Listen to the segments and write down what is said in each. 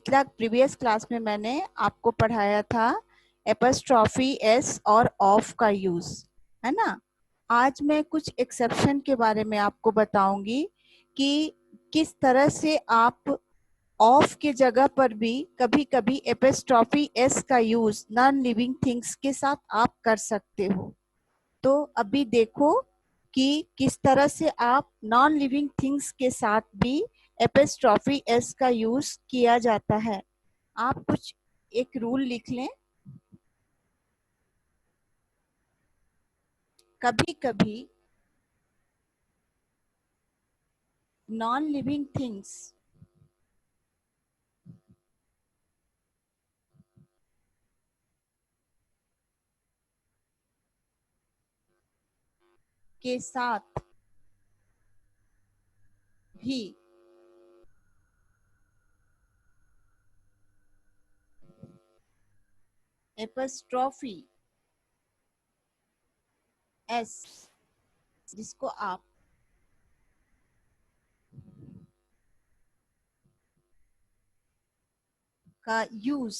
पिछला previous class में मैंने आपको पढ़ाया था एपस्ट्रॉफी एस और ऑफ का यूज, है ना। आज मैं कुछ एक्सेप्शन के बारे में आपको बताऊंगी कि किस तरह से आप ऑफ के जगह पर भी कभी कभी एपस्ट्रॉफी एस का यूज नॉन लिविंग थिंग्स के साथ आप कर सकते हो। तो अभी देखो कि किस तरह से आप नॉन लिविंग थिंग्स के साथ भी एपस्ट्रॉफी एस का यूज किया जाता है। आप कुछ एक रूल लिख लें। कभी कभी नॉन लिविंग थिंग्स के साथ भी एपस्ट्रॉफी एस, जिसको आप का यूज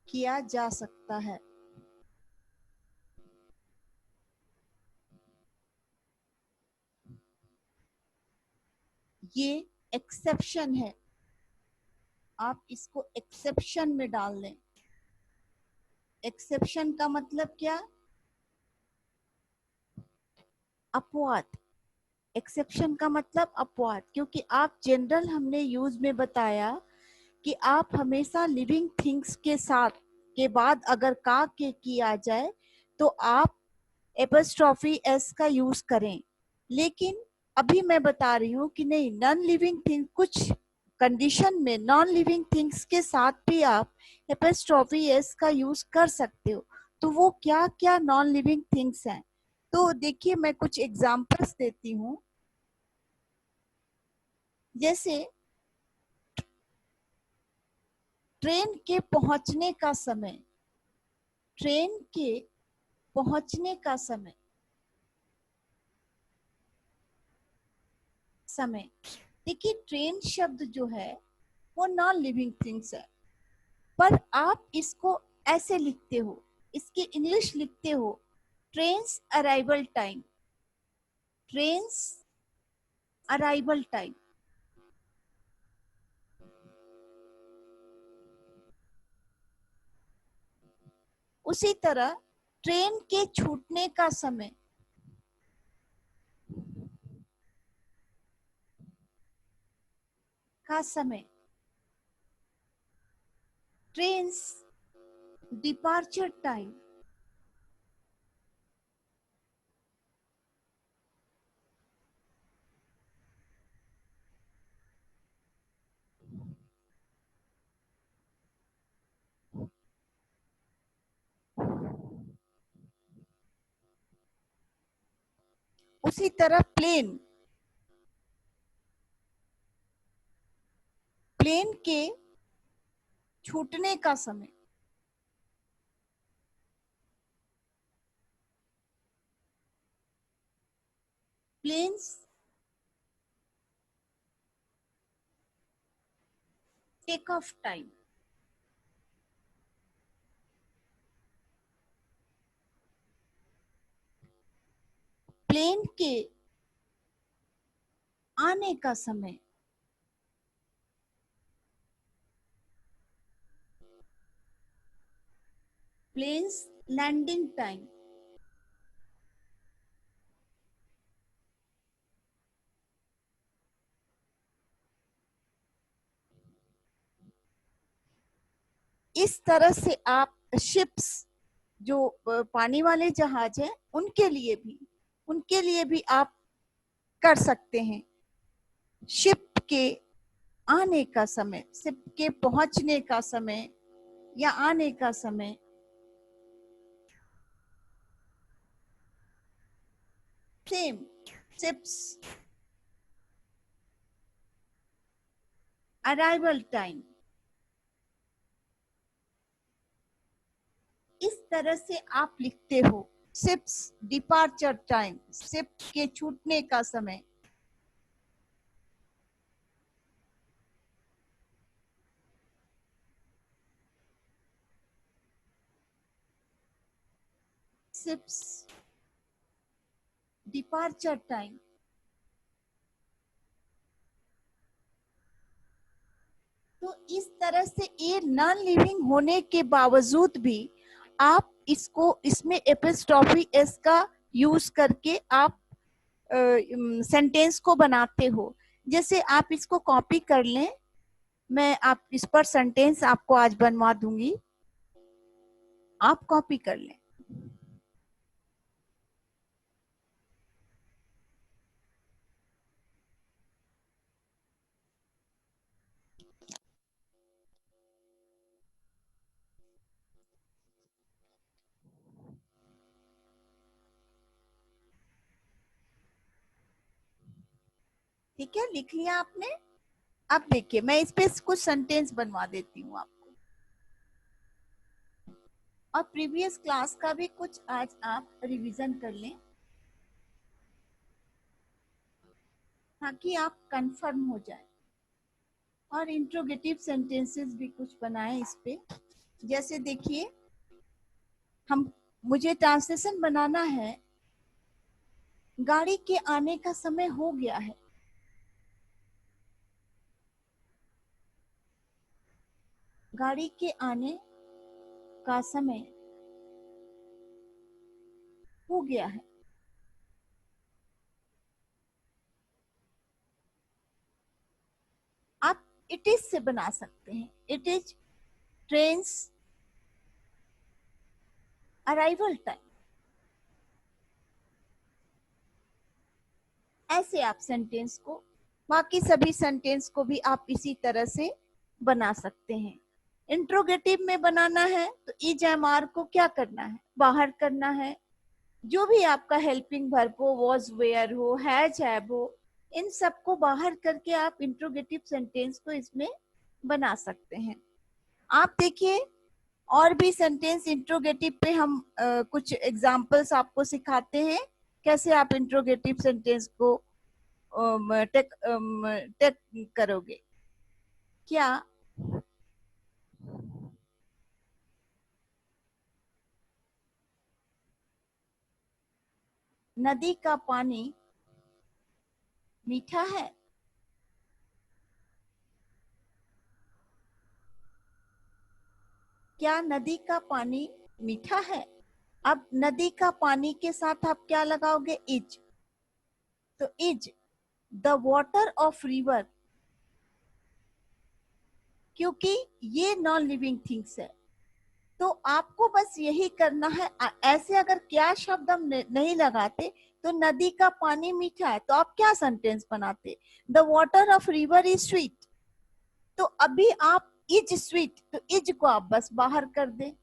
किया जा सकता है। ये एक्सेप्शन है, आप इसको एक्सेप्शन में डाल दें। एक्सेप्शन का मतलब क्या? अपवाद। एक्सेप्शन का मतलब अपवाद, क्योंकि आप जनरल हमने यूज में बताया कि आप हमेशा लिविंग थिंग्स के साथ के बाद अगर का के किया जाए तो आप एपस्ट्रॉफी एस का यूज करें। लेकिन अभी मैं बता रही हूँ कि नहीं, नॉन लिविंग थिंग कुछ कंडीशन में नॉन लिविंग थिंग्स के साथ भी आप एपस्ट्रॉफी एस का यूज कर सकते हो। तो वो क्या क्या नॉन लिविंग थिंग्स हैं? तो देखिए, मैं कुछ एग्जांपल्स देती हूँ। जैसे ट्रेन के पहुंचने का समय, ट्रेन के पहुंचने का समय, समय देखिए, ट्रेन शब्द जो है वो नॉन लिविंग थिंग्स है, पर आप इसको ऐसे लिखते हो, इसकी इंग्लिश लिखते हो trains arrival time, trains arrival time. उसी तरह ट्रेन के छूटने का समय, का समय, ट्रेन्स डिपार्चर टाइम। उसी तरह प्लेन, प्लेन के छूटने का समय, planes take off time. Plane के आने का समय, प्लेन्स लैंडिंग टाइम। इस तरह से आप शिप्स, जो पानी वाले जहाज हैं, उनके लिए भी आप कर सकते हैं। शिप के आने का समय, शिप के पहुंचने का समय या आने का समय। Same, ships arrival time. इस तरह से आप लिखते हो शिप्स डिपार्चर टाइम, शिप के छूटने का समय। ships departure time. तो इस तरह से ये नॉन लिविंग होने के बावजूद भी आप इसमें एपिस्ट्रॉफी एस का यूज करके आप सेंटेंस को बनाते हो। जैसे आप इसको कॉपी कर लें, मैं आप इस पर सेंटेंस आपको आज बनवा दूंगी, आप कॉपी कर लें। ठीक है, लिख लिया आपने? अब देखिए मैं इस पे कुछ सेंटेंस बनवा देती हूँ आपको, और प्रीवियस क्लास का भी कुछ आज आप रिवीजन कर लें ताकि आप कंफर्म हो जाए। और इंट्रोगेटिव सेंटेंसेस भी कुछ बनाए इस पे। जैसे देखिए मुझे ट्रांसलेशन बनाना है, गाड़ी के आने का समय हो गया है। गाड़ी के आने का समय हो गया है। आप इट इज से बना सकते हैं, it is trains arrival time. ऐसे आप सेंटेंस को, बाकी सभी सेंटेंस को भी आप इसी तरह से बना सकते हैं। इंट्रोगेटिव में बनाना है तो इज एम आर को क्या करना है, बाहर करना है। जो भी आपका हेल्पिंग वर्ब हो, वॉज वेयर हो, हैज हैव हो, इन सबको बाहर करके आप इंट्रोगेटिव सेंटेंस को इसमें बना सकते हैं। आप देखिए और भी सेंटेंस इंट्रोगेटिव पे हम कुछ एग्जांपल्स आपको सिखाते हैं कैसे आप इंट्रोगेटिव सेंटेंस को टेक करोगे। क्या नदी का पानी मीठा है? क्या नदी का पानी मीठा है? अब नदी का पानी के साथ आप क्या लगाओगे, इज। तो is the water of river, क्योंकि ये नॉन लिविंग थिंग्स है तो आपको बस यही करना है। ऐसे अगर क्या शब्द हम नहीं लगाते तो नदी का पानी मीठा है तो आप क्या सेंटेंस बनाते, the water of river is sweet. तो अभी आप इज स्वीट, तो इज को आप बस बाहर कर दे,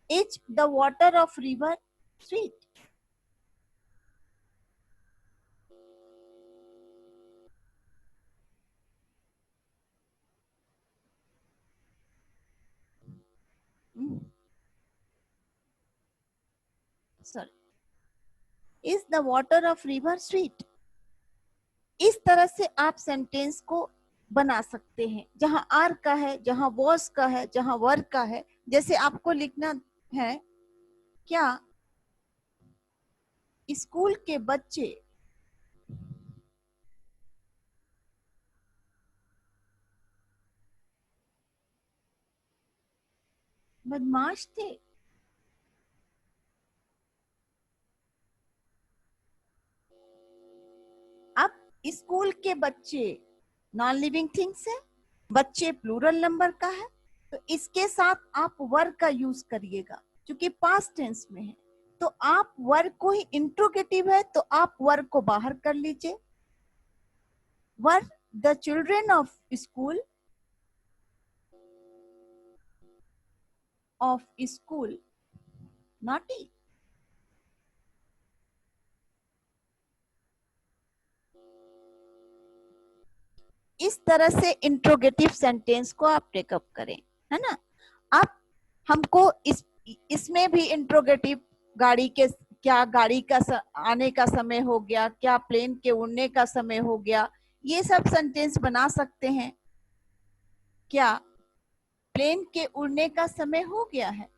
is the water of river sweet. Sorry, is the water of river sweet. इस तरह से आप सेंटेंस को बना सकते हैं, जहां आर का है, जहां वॉज का है, जहां वर का है। जैसे आपको लिखना है, क्या स्कूल के बच्चे बदमाश थे? अब स्कूल के बच्चे नॉन लिविंग थिंग्स है, बच्चे प्लूरल नंबर का है, तो इसके साथ आप वर्ब का यूज करिएगा क्योंकि पास्ट टेंस में है। तो आप वर्ब को ही, इंट्रोगेटिव है तो आप वर्ब को बाहर कर लीजिए। Verb the children of school naughty. इस तरह से इंट्रोगेटिव सेंटेंस को आप टेकअप करें, है ना। अब हमको इसमें भी इंट्रोगेटिव, गाड़ी के, क्या गाड़ी का आने का समय हो गया, क्या प्लेन के उड़ने का समय हो गया, ये सब सेंटेंस बना सकते हैं। क्या प्लेन के उड़ने का समय हो गया है?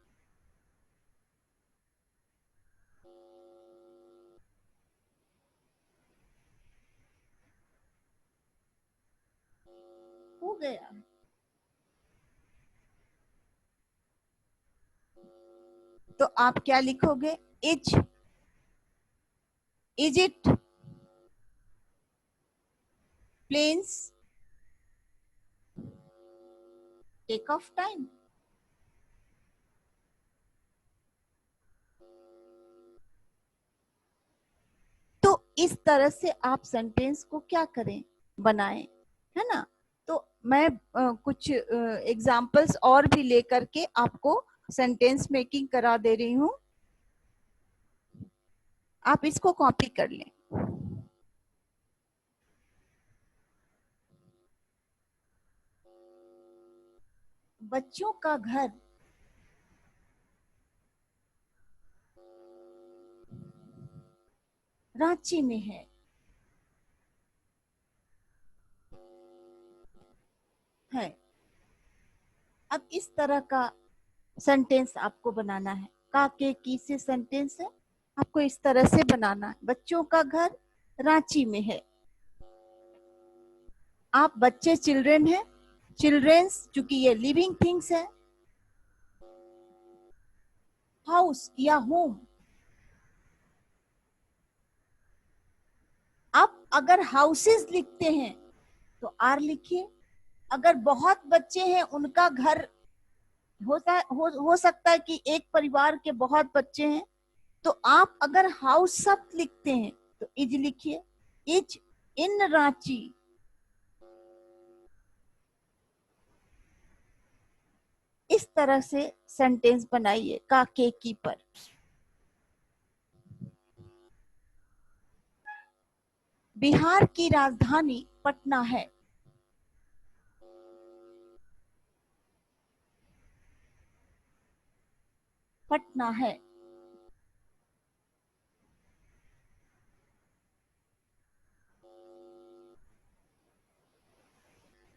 हो गया। तो आप क्या लिखोगे? Is it planes take off time. तो इस तरह से आप सेंटेंस को क्या करें, बनाएं, है ना। तो मैं कुछ एग्जाम्पल्स और भी लेकर के आपको सेंटेंस मेकिंग करा दे रही हूँ, आप इसको कॉपी कर लें। बच्चों का घर रांची में है। अब इस तरह का सेंटेंस आपको बनाना है। का के की से सेंटेंस है, आपको इस तरह से बनाना है। बच्चों का घर रांची में है। आप बच्चे चिल्ड्रेन है, चिल्ड्रेन्स चूंकि ये लिविंग थिंग्स है। हाउस या होम, आप अगर हाउसेस लिखते हैं तो आर लिखिए। अगर बहुत बच्चे हैं, उनका घर हो सकता है कि एक परिवार के बहुत बच्चे हैं, तो आप अगर हाउस सब लिखते हैं तो इज लिखिए। Is in Ranchi. इस तरह से सेंटेंस बनाइए का के की पर। बिहार की राजधानी पटना है। पटना है।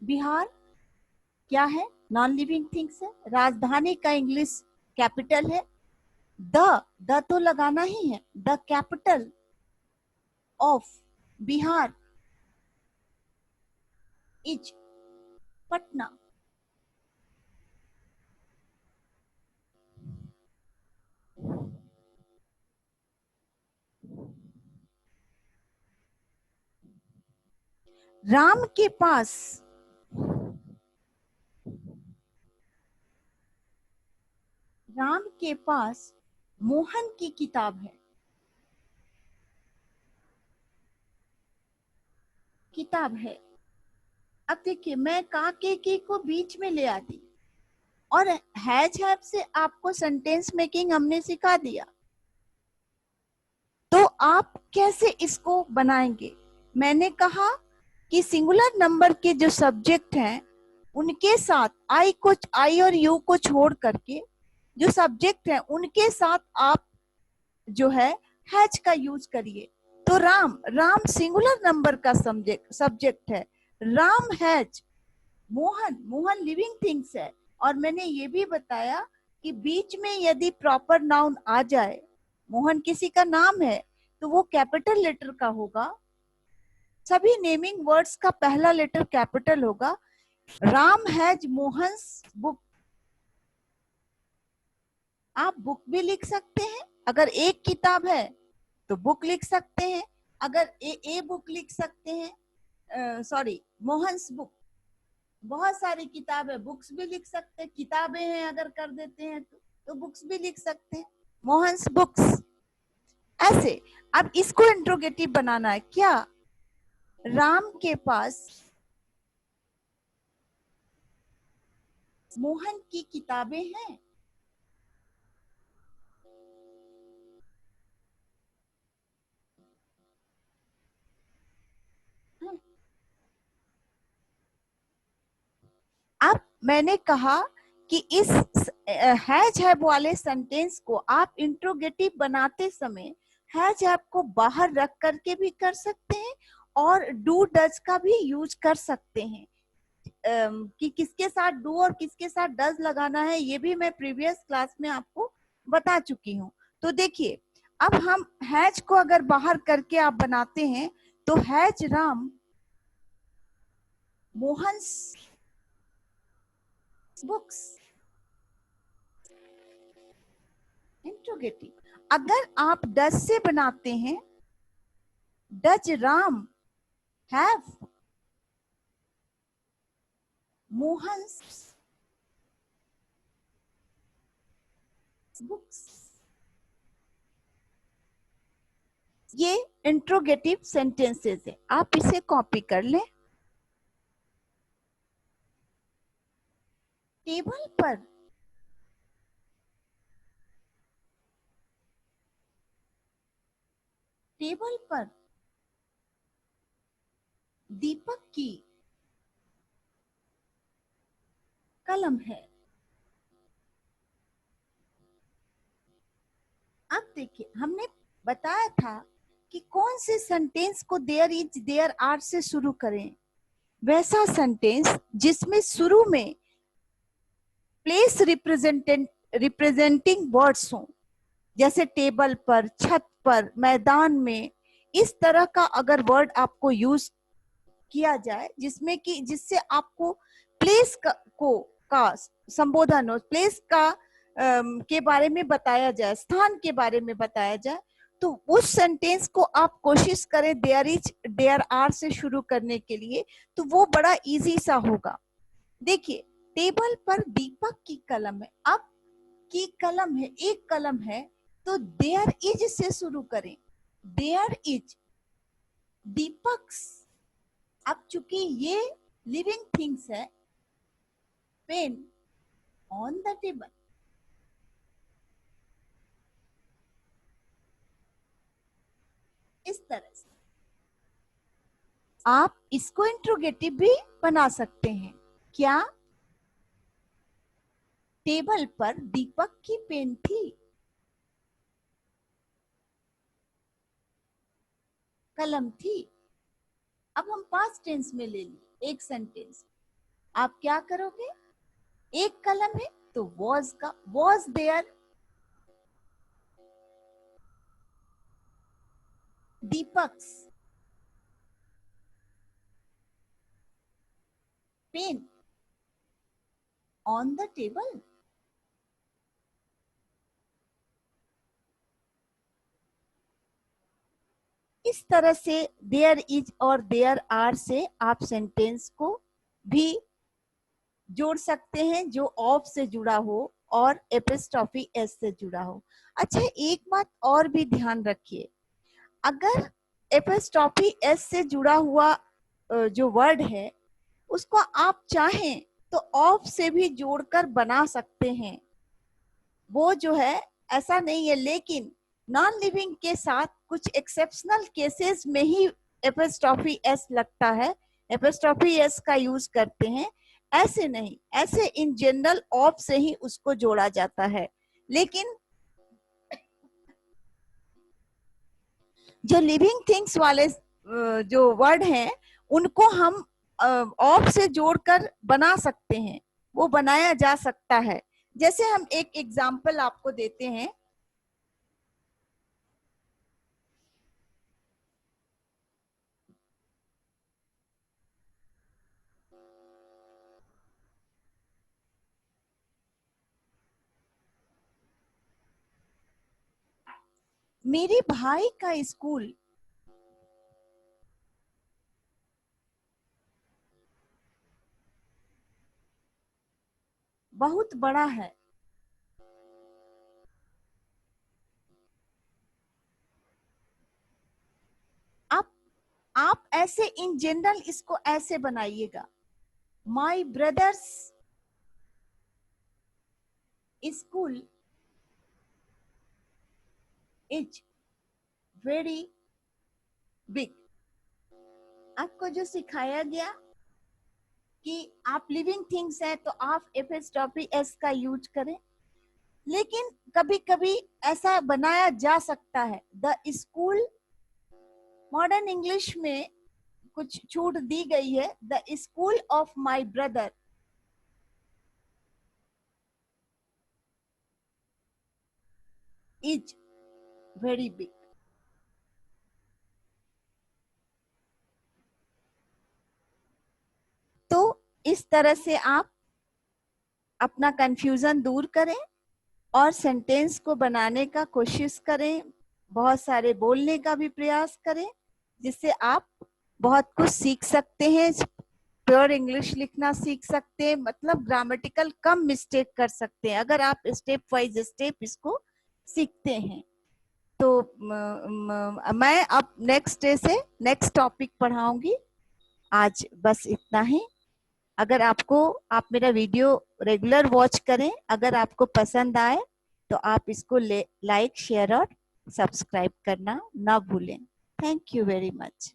बिहार क्या है? नॉन लिविंग थिंग्स है। राजधानी का इंग्लिश कैपिटल है। द तो लगाना ही है। The capital of Bihar is Patna. Ram के पास मोहन की किताब है। किताब है। अब देखिए, मैं का के की को बीच में ले आती और हैज हैव से आपको सेंटेंस मेकिंग हमने सिखा दिया। तो आप कैसे इसको बनाएंगे? मैंने कहा कि सिंगुलर नंबर के जो सब्जेक्ट हैं उनके साथ आई और यू को छोड़ करके जो सब्जेक्ट हैं उनके साथ आप जो है हैज का यूज करिए। तो राम सिंगुलर नंबर का सब्जेक्ट है। Ram has. Mohan living things है। और मैंने ये भी बताया कि बीच में यदि प्रॉपर नाउन आ जाए, मोहन किसी का नाम है, तो वो कैपिटल लेटर का होगा। सभी नेमिंग वर्ड्स का पहला लेटर कैपिटल होगा। Ram has Mohan's book. आप बुक भी लिख सकते हैं। अगर एक किताब है तो बुक लिख सकते हैं। अगर ए बुक लिख सकते हैं, सॉरी मोहन्स बुक। बहुत सारी किताब है, बुक्स भी लिख सकते हैं। किताबें हैं अगर कर देते हैं तो बुक्स भी लिख सकते हैं। मोहन्स बुक्स। ऐसे अब इसको इंट्रोगेटिव बनाना है। क्या राम के पास मोहन की किताबें हैं? अब मैंने कहा कि इस हैज हैव वाले सेंटेंस को आप इंट्रोगेटिव बनाते समय हैज हैव को बाहर रख करके भी कर सकते हैं और डू डज का भी यूज कर सकते हैं। कि किसके साथ डू और किसके साथ डज लगाना है ये भी मैं प्रीवियस क्लास में आपको बता चुकी हूँ। तो देखिए, अब हम हैज को अगर बाहर करके आप बनाते हैं तो has Ram Mohan's books. Interrogative. अगर आप डज से बनाते हैं, does Ram have Mohan's books. ये इंट्रोगेटिव सेंटेंसेस है, आप इसे कॉपी कर लें। टेबल पर टेबल पर दीपक की कलम है। अब देखिए, हमने बताया था कि कौन से सेंटेंस को देयर इज देयर आर से शुरू करें। वैसा सेंटेंस जिसमें शुरू में प्लेस रिप्रेजेंटिंग वर्ड्स हो, जैसे टेबल पर, छत पर, मैदान में। इस तरह का अगर वर्ड आपको यूज किया जाए जिसमें कि जिससे आपको प्लेस का संबोधन हो, प्लेस का के बारे में बताया जाए, स्थान के बारे में बताया जाए, तो उस सेंटेंस को आप कोशिश करें देयर इज देयर आर से शुरू करने के लिए, तो वो बड़ा इजी सा होगा। देखिए, टेबल पर दीपक की कलम है। अब की कलम है, एक कलम है, तो देयर इज से शुरू करें। There is Deepak's. अब चूंकि ये लिविंग थिंग्स है, पेन ऑन द टेबल। इस तरह से आप इसको इंट्रोगेटिव भी बना सकते हैं। क्या टेबल पर दीपक की पेन थी? कलम थी। अब हम पास्ट टेंस में ले लिए एक सेंटेंस। आप क्या करोगे? एक कलम है तो वॉज का was there Deepak's pen on the table. इस तरह से देयर इज और देयर आर से आप सेंटेंस को भी जोड़ सकते हैं जो ऑफ से जुड़ा हो और एपिस्ट्रॉफी एस से जुड़ा हो। अच्छा, एक बात और भी ध्यान रखिए, अगर एपिस्ट्रॉफी एस से जुड़ा हुआ जो वर्ड है उसको आप चाहें तो ऑफ से भी जोड़कर बना सकते हैं, वो जो है ऐसा नहीं है। लेकिन नॉन लिविंग के साथ कुछ एक्सेप्शनल केसेस में ही एपिस्ट्रॉफी एस लगता है, एपिस्ट्रॉफी एस का यूज करते हैं। ऐसे नहीं, ऐसे इन जनरल ऑफ से ही उसको जोड़ा जाता है। लेकिन जो लिविंग थिंग्स वाले जो वर्ड हैं उनको हम ऑफ से जोड़कर बना सकते हैं, वो बनाया जा सकता है। जैसे हम एक एग्जाम्पल आपको देते हैं। मेरे भाई का स्कूल बहुत बड़ा है। आप आप ऐसे इन जनरल इसको ऐसे बनाइएगा, my brother's school is very big. आपको जो सिखाया गया कि आप लिविंग थिंग्स है तो आप एपिस्ट्रॉफी एस का यूज करें, लेकिन कभी कभी ऐसा बनाया जा सकता है। द स्कूल, मॉडर्न इंग्लिश में कुछ छूट दी गई है, the school of my brother is very big. तो इस तरह से आप अपना कंफ्यूजन दूर करें और सेंटेंस को बनाने का कोशिश करें, बहुत सारे बोलने का भी प्रयास करें, जिससे आप बहुत कुछ सीख सकते हैं, प्योर इंग्लिश लिखना सीख सकते हैं, मतलब ग्रामेटिकल कम मिस्टेक कर सकते हैं अगर आप स्टेप वाइज स्टेप इसको सीखते हैं। तो मैं अब नेक्स्ट डे से नेक्स्ट टॉपिक पढ़ाऊंगी। आज बस इतना ही। अगर आप मेरा वीडियो रेगुलर वॉच करें, अगर आपको पसंद आए तो आप इसको लाइक शेयर और सब्सक्राइब करना ना भूलें। Thank you very much.